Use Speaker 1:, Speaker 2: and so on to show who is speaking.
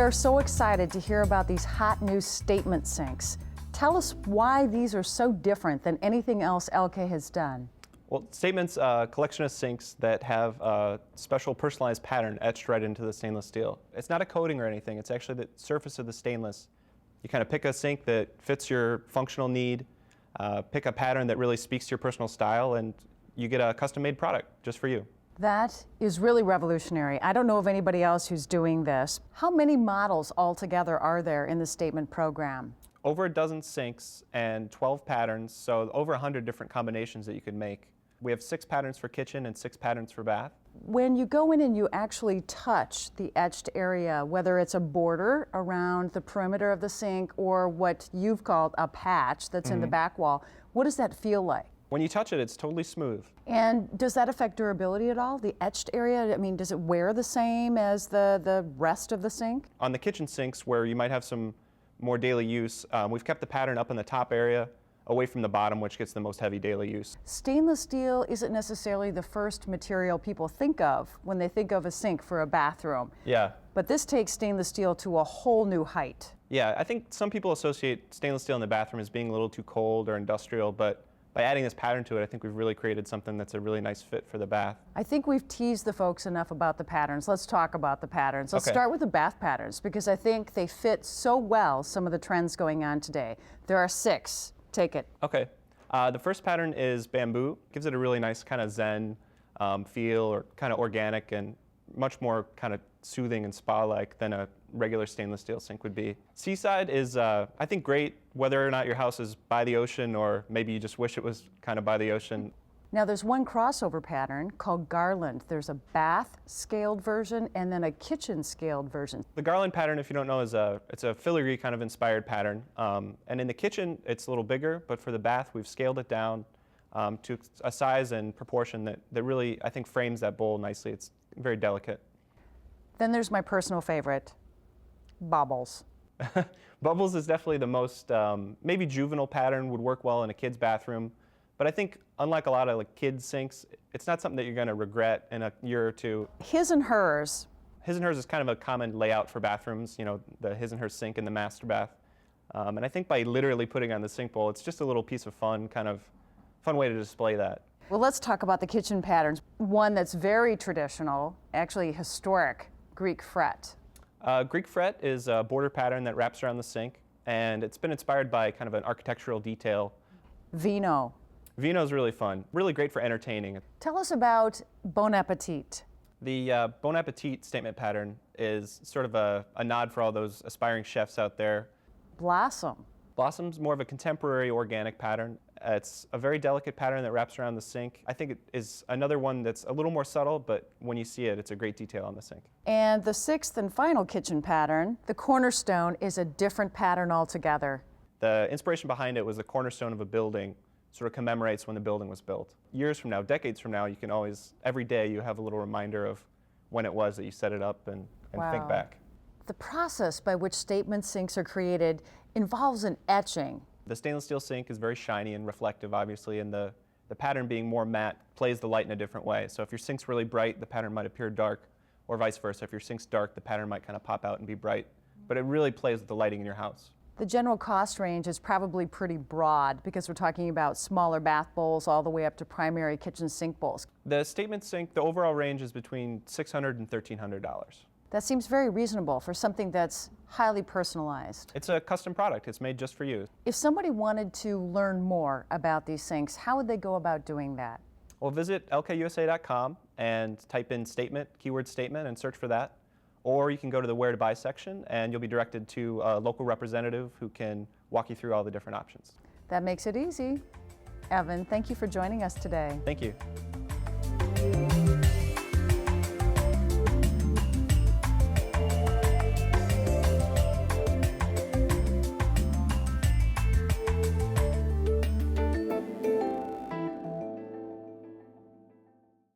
Speaker 1: are so excited to hear about these hot new statement sinks. Tell us why these are so different than anything else Elkay has done.
Speaker 2: Well, Statement's a collection of sinks that have a special personalized pattern etched right into the stainless steel. It's not a coating or anything, it's actually the surface of the stainless. You kind of pick a sink that fits your functional need, pick a pattern that really speaks to your personal style, and you get a custom-made product just for you.
Speaker 1: That is really revolutionary. I don't know of anybody else who's doing this. How many models altogether are there in the Statement program?
Speaker 2: Over a dozen sinks and 12 patterns, so over 100 different combinations that you could make. We have 6 patterns for kitchen and 6 patterns for bath.
Speaker 1: When you go in and you actually touch the etched area, whether it's a border around the perimeter of the sink or what you've called a patch that's in the back wall, what does that feel like?
Speaker 2: When you touch it, it's totally smooth.
Speaker 1: And does that affect durability at all? The etched area, I mean, does it wear the same as the rest of the sink?
Speaker 2: On the kitchen sinks where you might have some more daily use, we've kept the pattern up in the top area, away from the bottom, which gets the most heavy daily use.
Speaker 1: Stainless steel isn't necessarily the first material people think of when they think of a sink for a bathroom.
Speaker 2: Yeah.
Speaker 1: But this takes stainless steel to a whole new height.
Speaker 2: Yeah, I think some people associate stainless steel in the bathroom as being a little too cold or industrial, but by adding this pattern to it, I think we've really created something that's a really nice fit for the bath.
Speaker 1: I think we've teased the folks enough about the patterns. Let's talk about the patterns. Let's
Speaker 2: Okay.
Speaker 1: start with the bath patterns because I think they fit so well some of the trends going on today. There are 6. Take it.
Speaker 2: Okay. The first pattern is bamboo. Gives it a really nice kind of zen feel, or kind of organic and much more kind of soothing and spa-like than a regular stainless steel sink would be. Seaside is, I think, great whether or not your house is by the ocean or maybe you just wish it was kind of by the ocean.
Speaker 1: Now there's one crossover pattern called Garland. There's a bath scaled version and then a kitchen scaled version.
Speaker 2: The Garland pattern, if you don't know, it's a filigree kind of inspired pattern. And in the kitchen, it's a little bigger, but for the bath, we've scaled it down to a size and proportion that really, I think, frames that bowl nicely. It's very delicate.
Speaker 1: Then there's my personal favorite, bubbles.
Speaker 2: Bubbles is definitely the most, maybe juvenile pattern, would work well in a kid's bathroom. But I think, unlike a lot of kids' sinks, it's not something that you're going to regret in a year or two.
Speaker 1: His and hers.
Speaker 2: His and hers is kind of a common layout for bathrooms, you know, the his and hers sink in the master bath. And I think by literally putting on the sink bowl, it's just a little piece of fun way to display that.
Speaker 1: Well, let's talk about the kitchen patterns. One that's very traditional, actually historic, Greek fret.
Speaker 2: Greek fret is a border pattern that wraps around the sink, and it's been inspired by kind of an architectural detail.
Speaker 1: Vino.
Speaker 2: Vino is really fun, really great for entertaining.
Speaker 1: Tell us about Bon Appetit.
Speaker 2: The Bon Appetit statement pattern is sort of a nod for all those aspiring chefs out there.
Speaker 1: Blossom.
Speaker 2: Blossom's more of a contemporary organic pattern. It's a very delicate pattern that wraps around the sink. I think it is another one that's a little more subtle, but when you see it, it's a great detail on the sink.
Speaker 1: And the 6th and final kitchen pattern, the Cornerstone, is a different pattern altogether.
Speaker 2: The inspiration behind it was the cornerstone of a building, sort of commemorates when the building was built. Years from now, decades from now, you can always, every day you have a little reminder of when it was that you set it up and think back.
Speaker 1: The process by which statement sinks are created involves an etching.
Speaker 2: The stainless steel sink is very shiny and reflective, obviously, and the pattern being more matte plays the light in a different way. So if your sink's really bright, the pattern might appear dark, or vice versa. If your sink's dark, the pattern might kind of pop out and be bright. But it really plays with the lighting in your house.
Speaker 1: The general cost range is probably pretty broad because we're talking about smaller bath bowls all the way up to primary kitchen sink bowls.
Speaker 2: The statement sink, the overall range is between $600 and $1,300.
Speaker 1: That seems very reasonable for something that's highly personalized.
Speaker 2: It's a custom product. It's made just for you.
Speaker 1: If somebody wanted to learn more about these sinks, how would they go about doing that?
Speaker 2: Well, visit elkayusa.com and type in statement, keyword statement, and search for that. Or you can go to the Where to Buy section and you'll be directed to a local representative who can walk you through all the different options.
Speaker 1: That makes it easy. Evan, thank you for joining us today.
Speaker 2: Thank you.